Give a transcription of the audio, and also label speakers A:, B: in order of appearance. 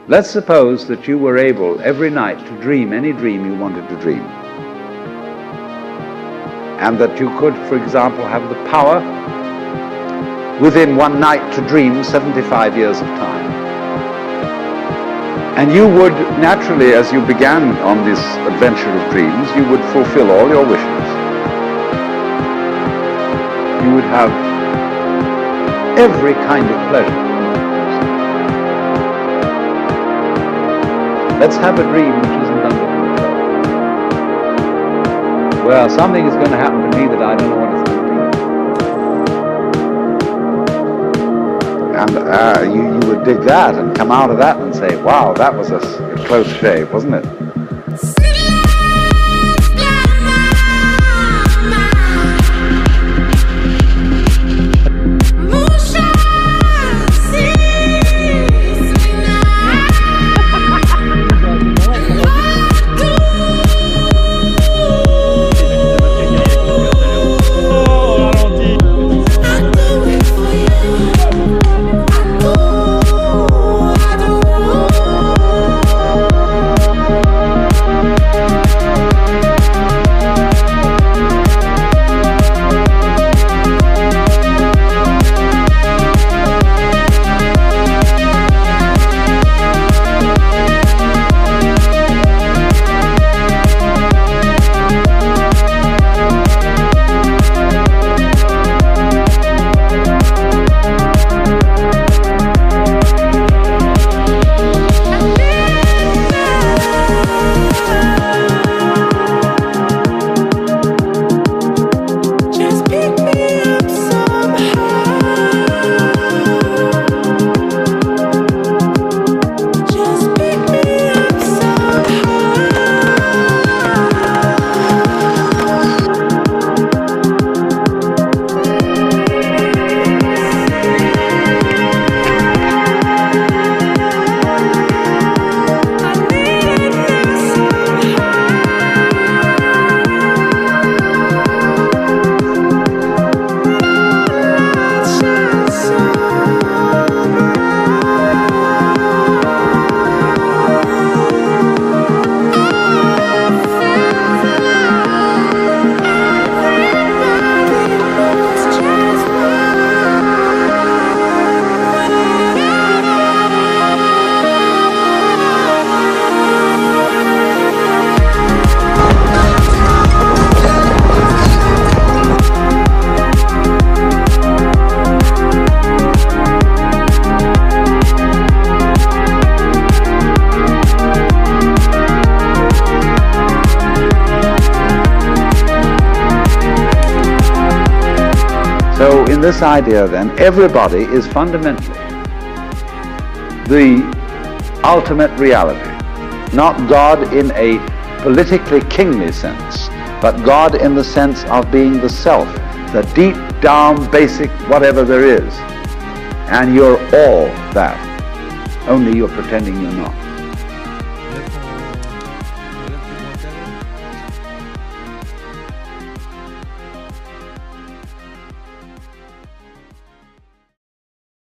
A: Let's suppose that you were able every night to dream any dream you wanted to dream. And that you could, for example, have the power within one night to dream 75 years of time. And you would naturally, as you began on this adventure of dreams, you would fulfill all your wishes. You would have every kind of pleasure. Let's have a dream which isn't under control. Well, something is going to happen to me that I don't know what it's going to be. And you would dig that and come out of that and say, wow, that was a close shave, wasn't it? So in this idea then, everybody is fundamentally the ultimate reality. Not God in a politically kingly sense, but God in the sense of being the self, the deep down basic whatever there is. And you're all that, only you're pretending you're not.